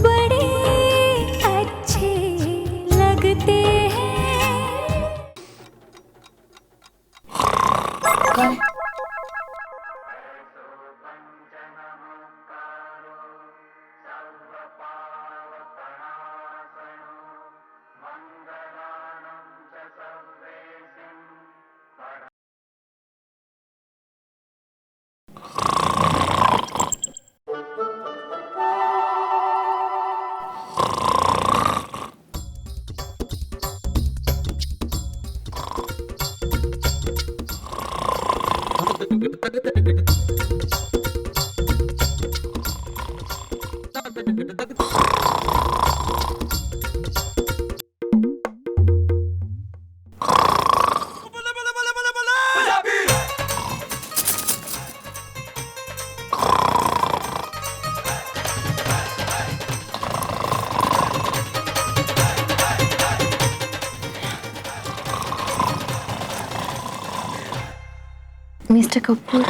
बड़े अच्छे लगते हैं। मिस्टर कपूर,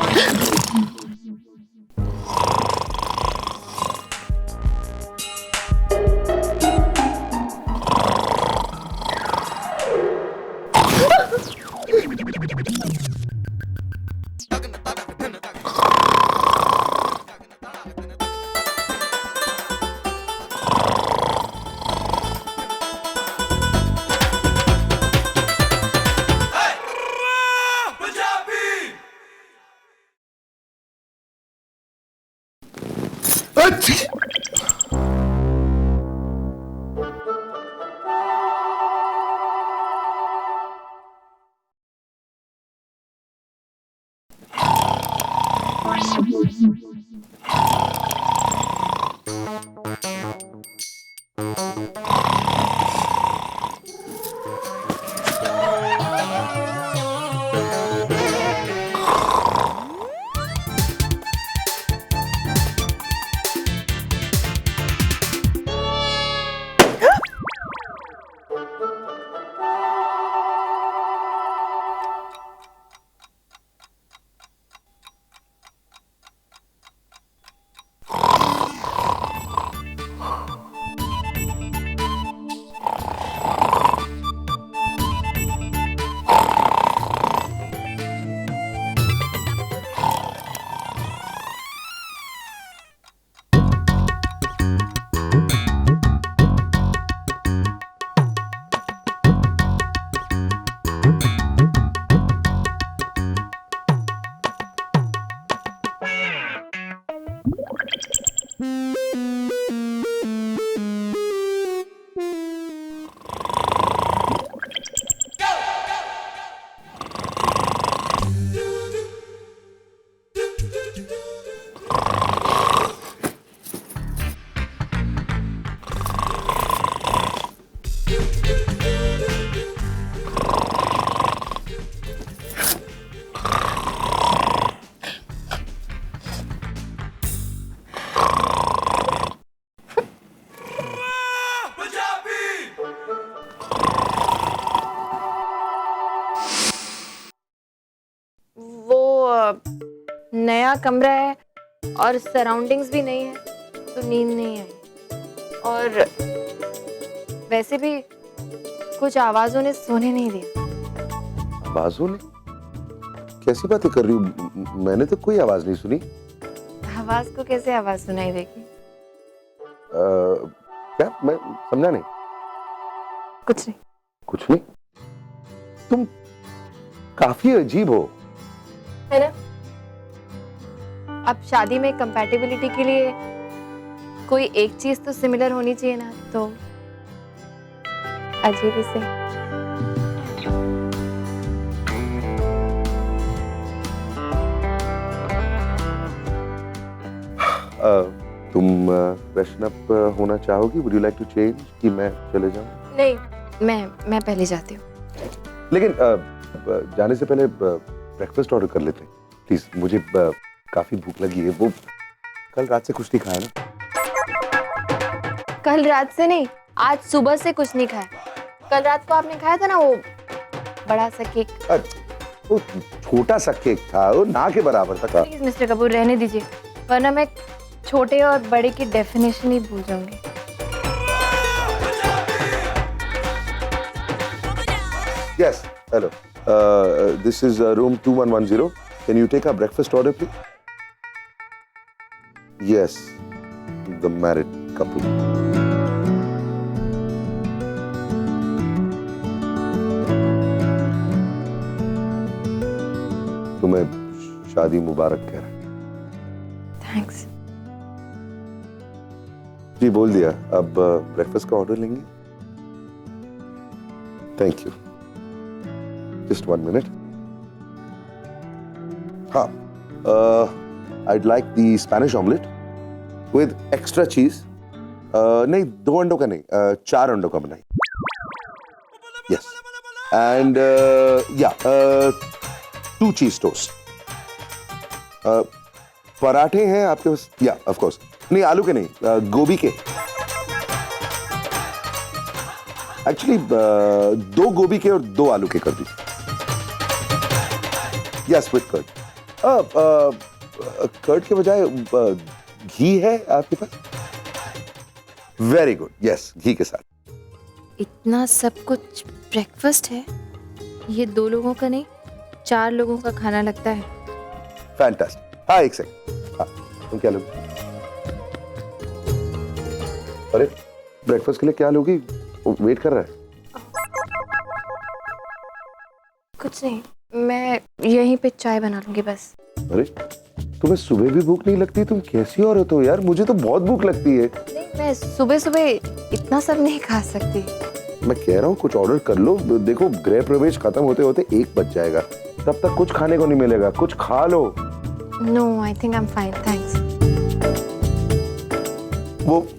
नया कमरा है और सराउंडिंग्स भी नहीं है तो नींद नहीं आई, और वैसे भी कुछ आवाजों ने सोने नहीं दिया। आवाजों ने? कैसी बातें कर रही हूँ? मैंने तो कोई आवाज नहीं सुनी। आवाज को कैसे आवाज सुनाई देगी? क्या? मैं समझा नहीं। कुछ नहीं। कुछ नहीं? तुम काफी अजीब हो, है ना? अब शादी में कंपैटिबिलिटी के लिए कोई एक चीज तो सिमिलर होनी चाहिए ना, तो अजीब ही से। तुम फ्रेशन अप होना चाहोगी? Would you like to change कि मैं चले जाऊं? नहीं, मैं पहले जाती हूँ। लेकिन जाने से पहले ब्रेकफास्ट ऑर्डर कर लेते हैं प्लीज। मुझे काफी भूख लगी है। वो कल रात से कुछ नहीं खाया ना। कल रात से नहीं, आज सुबह से कुछ नहीं खाया। कल रात को आपने खाया था ना वो बड़ा सा केक। वो छोटा सा केक था, वो ना के बराबर था। प्लीज मिस्टर कपूर रहने दीजिए, वरना मैं छोटे और बड़े की डेफिनेशन ही भूल जाऊंगी। Yes, hello. This is room 2110. Can you take our breakfast order, please? Yes, the married couple. तुम्हें शादी मुबारक कह रहा है। थैंक्स। जी बोल दिया, अब ब्रेकफास्ट का ऑर्डर लेंगे। Thank you. Just 1 minute. हाँ, I'd like the Spanish omelette with extra cheese. नहीं, 2 अंडों का नहीं, 4 अंडों का बनाइए। Yes. And yeah, 2 cheese toast. पराठे हैं आपके पास? या ऑफ कोर्स। नहीं, आलू के नहीं, गोभी के। एक्चुअली 2 गोभी के और 2 आलू के कर दीजिए। Yes, with curd. कर्ड के बजाय घी है आपके पास? वेरी गुड, यस, घी के साथ। इतना सब कुछ ब्रेकफास्ट है? ये 2 लोगों का नहीं, 4 लोगों का खाना लगता है। फैंटास्टिक। हाँ, एक सेकंड। हाँ, तुम क्या लोगे? अरे, ब्रेकफास्ट के लिए क्या लोगी? वो वेट कर रहा है। कुछ नहीं, मैं यहीं पे चाय बना लूंगी बस। अरे, तुम्हें सुबह भी भूख नहीं लगती? तुम कैसी औरत हो यार? मुझे तो बहुत भूख लगती है। नहीं, मैं सुबह सुबह इतना सब नहीं खा सकती। मैं कह रहा हूँ कुछ ऑर्डर कर लो। देखो, गृह प्रवेश खत्म होते होते 1 बज जाएगा, तब तक कुछ खाने को नहीं मिलेगा। कुछ खा लो। No, I think I am fine, thanks.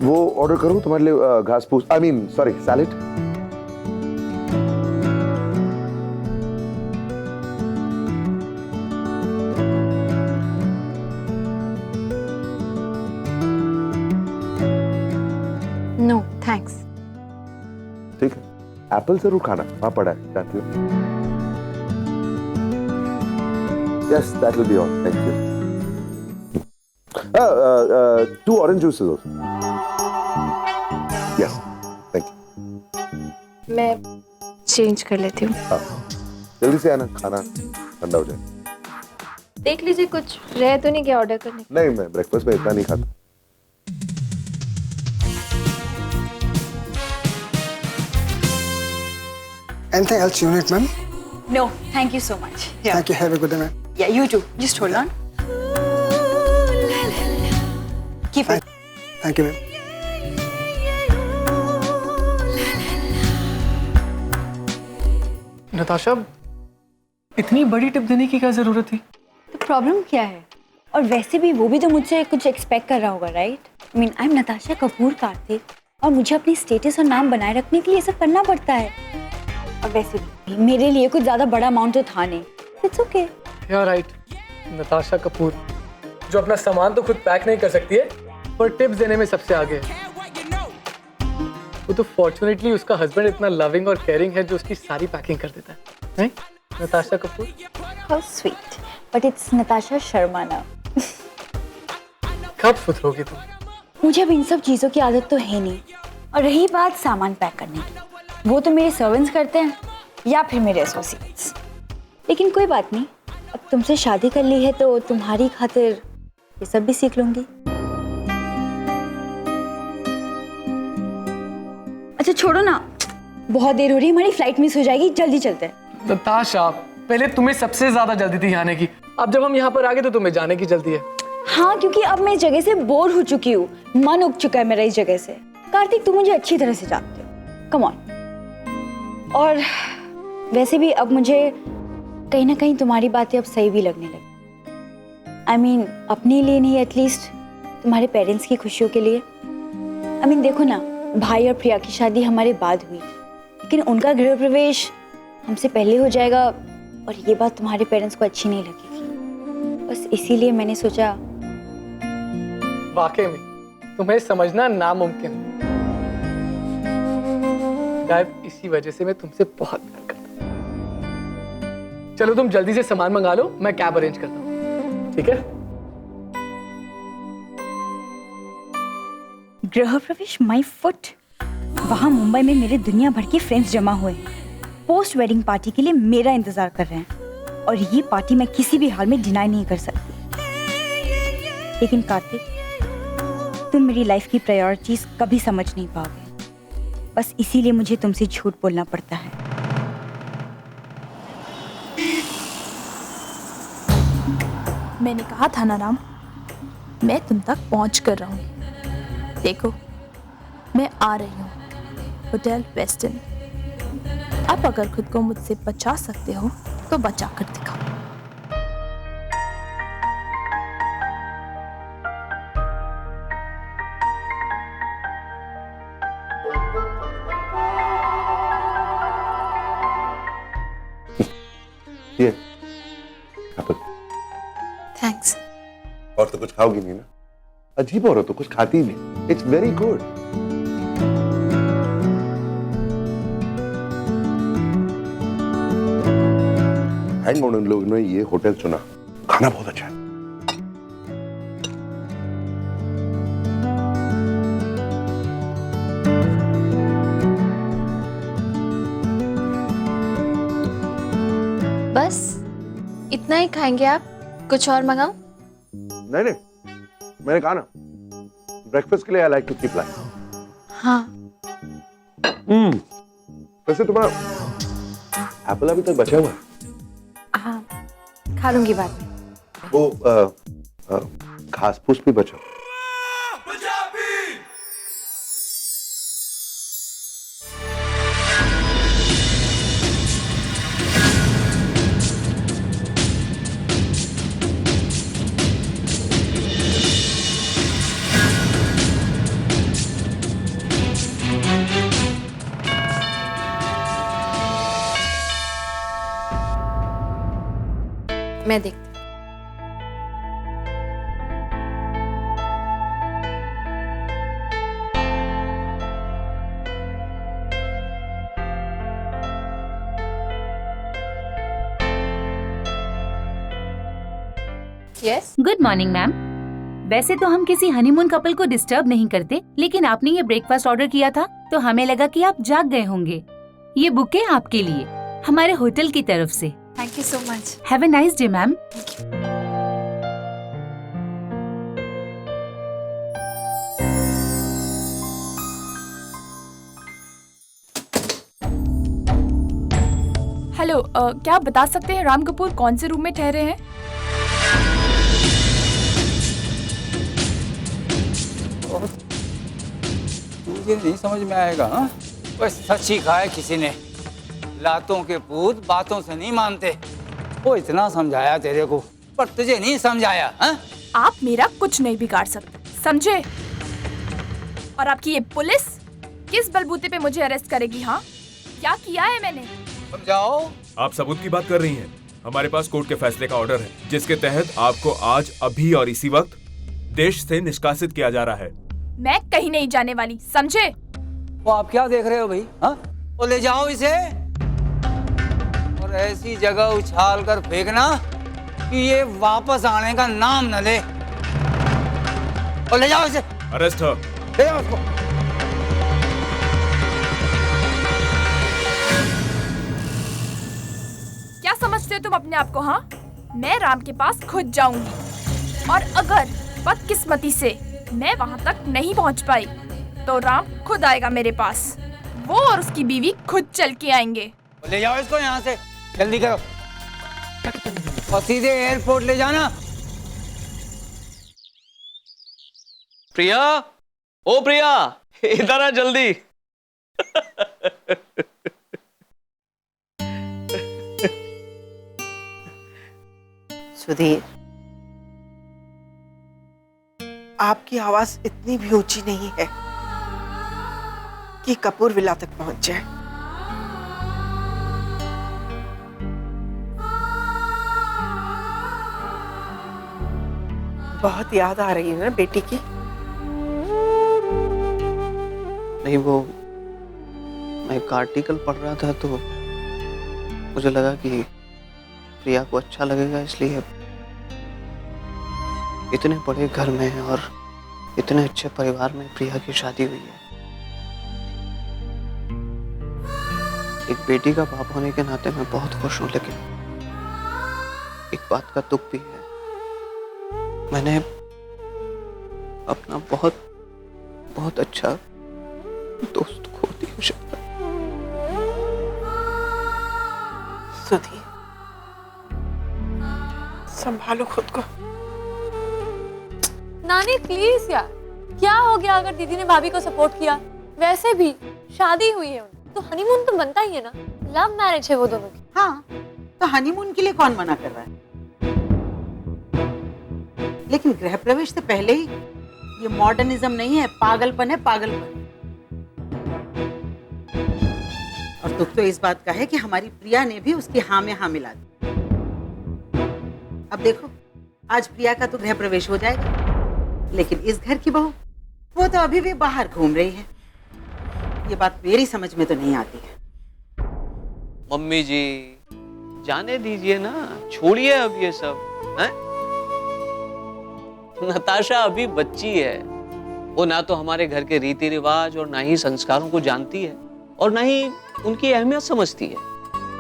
वो ऑर्डर करूँ तुम्हारे लिए? घास फूस, I mean sorry, salad. No thanks. ठीक है, एप्पल जरूर खाना, वहां पड़ा है, जानती हो। Yes, that will be all, thank you. 2 orange juices also. Yes, thank you. मैं चेंज कर लेती हूँ। हाँ, जल्दी से आना, खाना ठंडा हो जाए। देख लीजिए कुछ रह तो नहीं क्या ऑर्डर करने। नहीं, मैं ब्रेकफास्ट में इतना नहीं खाता। Anything else you need, ma'am? No, thank you so much. Yeah. Thank you. Have a good day, ma'am. Yeah, you too. Just hold on. Keep it. Thank you, ma'am. Natasha, इतनी बड़ी tip देने की क्या जरूरत थी? तो प्रॉब्लम क्या है? और वैसे भी वो भी तो मुझसे कुछ एक्सपेक्ट कर रहा होगा, right? I mean, I am Natasha Kapoor Kartik, और मुझे अपनी स्टेटस और नाम बनाए रखने के लिए सब करना पड़ता है। और वैसे भी मेरे लिए कुछ ज्यादा बड़ा अमाउंट तो था नहीं। It's okay. या राइट, नताशा कपूर जो अपना सामान तो खुद पैक नहीं कर सकती है, पर टिप्स देने में सबसे आगे है। वो तो फॉर्चुनेटली उसका हस्बैंड इतना लविंग और केयरिंग है जो उसकी सारी पैकिंग कर देता है, नहीं Natasha Kapoor? How sweet, but it's Natasha Sharma ना। कब सुधरोगी तुम? मुझे अब इन सब चीज़ों की आदत तो है नहीं। और रही बात सामान पैक करने की, वो तो मेरे सर्वेंट्स करते हैं या फिर मेरे एसोसिएट्स। लेकिन कोई बात नहीं, अब तुमसे शादी कर ली है तो तुम्हारी खातिर ये सब भी सीख लूंगी। अच्छा छोड़ो ना, बहुत देर हो रही है, हमारी फ्लाइट मिस हो जाएगी, जल्दी चलते हैं। नताशा, पहले तुम्हें सबसे ज्यादा जल्दी थी आने की, अब जब हम यहाँ पर आ गए तो तुम्हें जाने की जल्दी है। हाँ, क्योंकि अब मैं इस जगह से बोर हो चुकी हूँ, मन उग चुका है मेरा इस जगह से। कार्तिक, तुम मुझे अच्छी तरह से जानते हो, कम ऑन। और वैसे भी अब मुझे कहीं ना कहीं तुम्हारी बातें अब सही भी लगने लगी। आई मीन, अपने लिए नहीं, एटलीस्ट तुम्हारे पेरेंट्स की खुशियों के लिए। आई मीन देखो ना, भाई और प्रिया की शादी हमारे बाद हुई, लेकिन उनका गृह प्रवेश हमसे पहले हो जाएगा, और ये बात तुम्हारे पेरेंट्स को अच्छी नहीं लगेगी। बस इसीलिए मैंने सोचा। वाकई में तुम्हें समझना नामुमकिन है। शायद इसी वजह से मैं तुमसे बहुत प्यार करता हूँ। चलो तुम जल्दी से सामान मंगा लो, मैं कैब अरेंज करता हूँ, ठीक है? गृह प्रवेश माय फुट। वहां मुंबई में मेरे दुनिया भर के फ्रेंड्स जमा हुए हैं, पोस्ट वेडिंग पार्टी के लिए मेरा इंतजार कर रहे हैं और ये पार्टी मैं किसी भी हाल में डिनाई नहीं कर सकती। लेकिन कार्तिक, तुम मेरी लाइफ की प्रायोरिटीज कभी समझ नहीं पाओगे। बस इसीलिए मुझे तुमसे झूठ बोलना पड़ता है। मैंने कहा था ना राम, मैं तुम तक पहुंच कर रहूंगी। देखो, मैं आ रही हूँ होटल वेस्टर्न। आप अगर खुद को मुझसे बचा सकते हो तो बचा कर दिखाओ। ये एप्पल। थैंक्स। और तो कुछ खाओगी नहीं ना? अजीब हो रहा, तो कुछ खाती ही नहीं। It's very good. Thank God उन लोगों ने ये होटल चुना। खाना बहुत अच्छा है। बस इतना ही खाएंगे आप? कुछ और मंगाऊं? नहीं नहीं, मैंने कहा ना, ब्रेकफास्ट के लिए I like to keep light. हाँ। वैसे तुम्हारा एप्पल अभी तक बचा हुआ है? हाँ, खा लूंगी बाद में। वो घास फूस भी बचा। मैं देखती हूँ। यस। Good morning ma'am. वैसे तो हम किसी हनीमून कपल को डिस्टर्ब नहीं करते, लेकिन आपने ये ब्रेकफास्ट ऑर्डर किया था तो हमें लगा कि आप जाग गए होंगे। ये बुके आपके लिए हमारे होटल की तरफ से। Thank you so much. Have a nice day ma'am. Hello, क्या आप बता सकते हैं राम कपूर कौन से रूम में ठहरे हैं? तुझे नहीं समझ में आएगा? हाँ, बस सच ही कहा है किसी ने, लातों के पूत बातों से नहीं मानते। वो इतना समझाया तेरे को, पर तुझे नहीं समझाया। हाँ? आप मेरा कुछ नहीं बिगाड़ सकते, समझे? और आपकी ये पुलिस किस बलबूते पे मुझे अरेस्ट करेगी? हाँ, क्या किया है मैंने? समझाओ। आप सबूत की बात कर रही हैं। हमारे पास कोर्ट के फैसले का ऑर्डर है, जिसके तहत आपको आज, अभी और इसी वक्त देश से निष्कासित किया जा रहा है। मैं कहीं नहीं जाने वाली, समझे? वो आप क्या देख रहे हो भाई? हाँ? वो ले जाओ इसे और ऐसी जगह उछाल कर फेंकना कि ये वापस आने का नाम न ले। और ले जाओ इसे। अरेस्ट है। ले जाओ उसको। क्या समझते हो तुम अपने आप को? हाँ, मैं राम के पास खुद जाऊंगी और अगर बदकिस्मती से मैं वहां तक नहीं पहुंच पाई तो राम खुद आएगा मेरे पास। वो और उसकी बीवी खुद चल के आएंगे। ले जाओ इसको यहाँ से, जल्दी करो और सीधे एयरपोर्ट ले जाना। प्रिया, ओ प्रिया, इधर आ जल्दी। सुधीर, आपकी आवाज इतनी भी ऊंची नहीं है कि कपूर विला तक पहुंच जाए। बहुत याद आ रही है ना बेटी की? नहीं, वो मैं एक आर्टिकल पढ़ रहा था तो मुझे लगा कि प्रिया को अच्छा लगेगा, इसलिए इतने बड़े घर में और इतने अच्छे परिवार में प्रिया की शादी हुई है। एक बेटी का बाप होने के नाते मैं बहुत खुश हूँ, लेकिन एक बात का दुख भी है। मैंने अपना बहुत बहुत अच्छा दोस्त खो दिया शिप्रा। सुधी, संभालो खुद को। नानी प्लीज यार, क्या हो गया अगर दीदी ने भाभी को सपोर्ट किया? वैसे भी शादी हुई है उनकी, तो हनीमून तो बनता ही है ना। लव मैरिज है वो दोनों की। हाँ, तो हनीमून के लिए कौन मना कर रहा है? लेकिन गृह प्रवेश से पहले ही ये मॉडर्निज्म नहीं है, पागलपन है, पागलपन। और दुख तो इस बात का है कि हमारी प्रिया ने भी उसकी हाँ में हाँ मिला दी। अब देखो, आज प्रिया का तो गृह प्रवेश हो जाएगा, लेकिन इस घर की बहू वो तो अभी भी बाहर घूम रही है। ये बात मेरी समझ में तो नहीं आती है। मम्मी जी जाने दीजिए ना, छोड़िए अब ये सब हैं? नताशा अभी बच्ची है, वो ना तो हमारे घर के रीति रिवाज और ना ही संस्कारों को जानती है और ना ही उनकी अहमियत समझती है।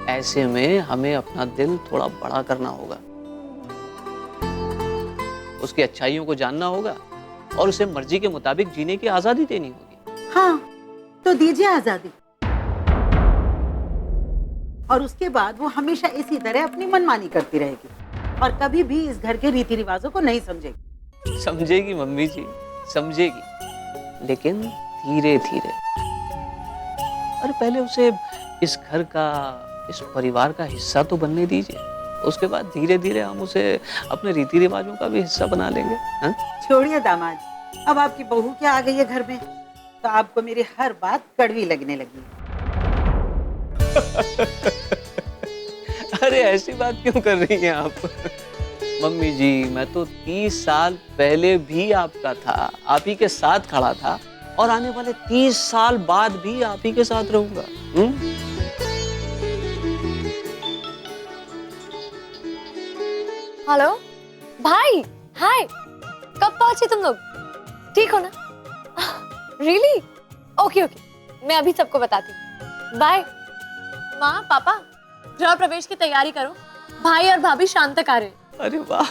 ऐसे में हमें अपना दिल थोड़ा बड़ा करना होगा, उसकी अच्छाइयों को जानना होगा और उसे मर्जी के मुताबिक जीने की आजादी देनी होगी। हाँ, तो दीजिए आजादी। और उसके बाद वो हमेशा इसी तरह अपनी मनमानी करती रहेगी और कभी भी इस घर के रीति रिवाजों को नहीं समझेगी। समझेगी मम्मी जी, समझेगी, लेकिन धीरे धीरे। अरे पहले उसे इस घर का, इस परिवार का हिस्सा तो बनने दीजिए, उसके बाद धीरे धीरे हम उसे अपने रीति रिवाजों का भी हिस्सा बना लेंगे। हाँ? छोड़िए दामाद, अब आपकी बहू क्या आ गई है घर में, तो आपको मेरी हर बात कड़वी लगने लगी। अरे ऐसी बात क्यों कर रही हैं आप? मम्मी जी, मैं तो 30 साल पहले भी आपका था, आप ही के साथ खड़ा था और आने वाले 30 साल बाद भी आप ही के साथ रहूंगा। हेलो भाई, हाय, कब पहुंचे तुम लोग? ठीक हो ना? रियली? ओके ओके, मैं अभी सबको बताती हूँ। बाय। माँ पापा, गृह प्रवेश की तैयारी करो, भाई और भाभी शाम तक आ रहे हैं। अरे वाह,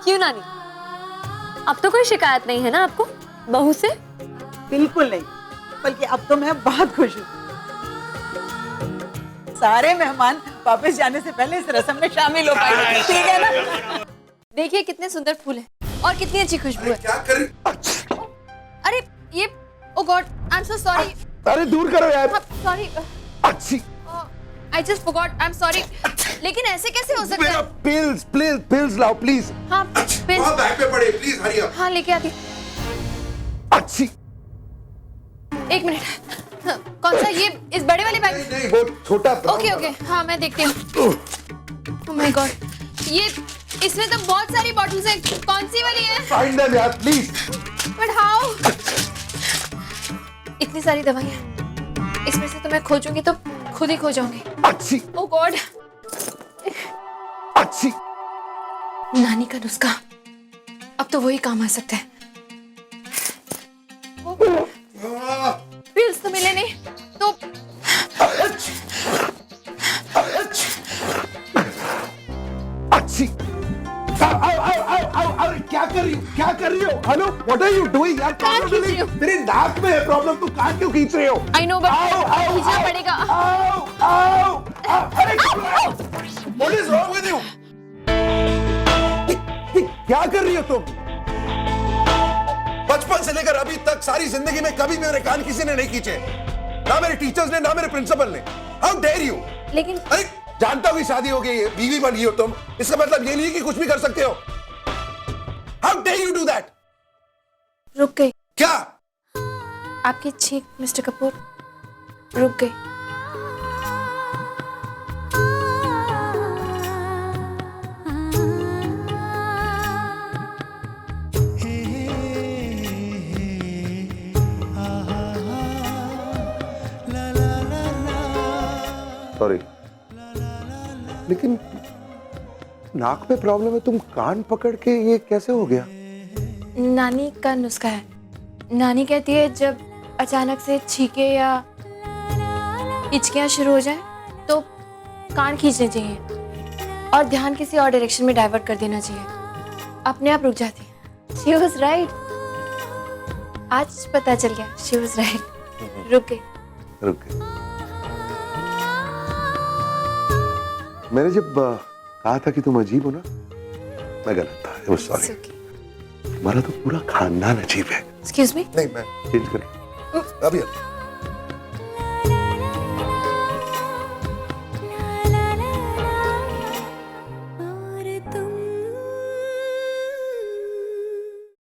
क्यों नानी, अब तो कोई शिकायत नहीं है ना आपको बहू से? बिल्कुल नहीं, बल्कि अब तो मैं बहुत खुश हूँ। सारे मेहमान वापस जाने से पहले इस रस्म में शामिल हो पाएंगे, ठीक है ना? देखिए कितने सुंदर फूल हैं और कितनी अच्छी खुशबू है। क्या कर रही? अरे ये, oh god, I am so sorry. अरे दूर करो यार। सॉरी। अच्छी। I just forgot, I am sorry. लेकिन ऐसे कैसे हो सकता है? पिल्स प्लीज, पिल्स लाओ प्लीज। हाँ पिल्स। वहाँ बैग पे पड़े, प्लीज हरी अप। हाँ लेके आती। अच्छी। एक मिनट, कौन सा? ये इस बड़े वाले बैग? नहीं, वो छोटा। ओके ओके, हाँ मैं देखती हूँ। ओह माय गॉड, ये इसमें तो बहुत सारी बॉटल्स हैं, कौन सी वाली है? फाइंड देम यार प्लीज। But how? इतनी सारी दवाइयाँ, इसमें से तो मैं खोजूंगी तो खुद ही खो जाऊंगी। अच्छी। ओह गॉड। अच्छी। नानी का नुस्खा, अब तो वही काम आ सकता है। पिल्स तो मिले नहीं तो अच्छी। अरे क्या कर रही हो, क्या कर रही हो? Hello, what are you doing यार? कान खींच रही हूँ। तेरे नाक में है प्रॉब्लम, तू कान क्यों खींच रहे हो? आई नो बट खींचना पड़ेगा। अरे what is wrong with you? क्या कर रही हो तुम? बचपन से लेकर अभी तक सारी जिंदगी में कभी मेरे कान किसी ने नहीं खींचे, ना मेरे टीचर्स ने, ना मेरे प्रिंसिपल ने। How dare you? लेकिन अरे जानता हूँ कि शादी हो गई है, बीवी बन गई हो तुम, इसका मतलब ये नहीं कि कुछ भी कर सकते हो। How dare you do that? रुक गई क्या? आपकी छींक मिस्टर कपूर, रुक गई। सॉरी, लेकिन नाक में प्रॉब्लम है, तुम कान पकड़ के ये कैसे हो गया? नानी का नुस्खा है। नानी कहती है जब अचानक से छींके या हिचकियाँ शुरू हो जाए तो कान खींचने चाहिए और ध्यान किसी और डायरेक्शन में डाइवर्ट कर देना चाहिए, अपने आप रुक जाती है। She was right. आज पता चल गया, she was right. रुक गई। मैंने जब कहा था कि तुम अजीब हो ना, मैं गलत था। I was sorry. तुम्हारा तो पूरा खानदान अजीब है। Excuse me? नहीं, मैं चेंज कर अभी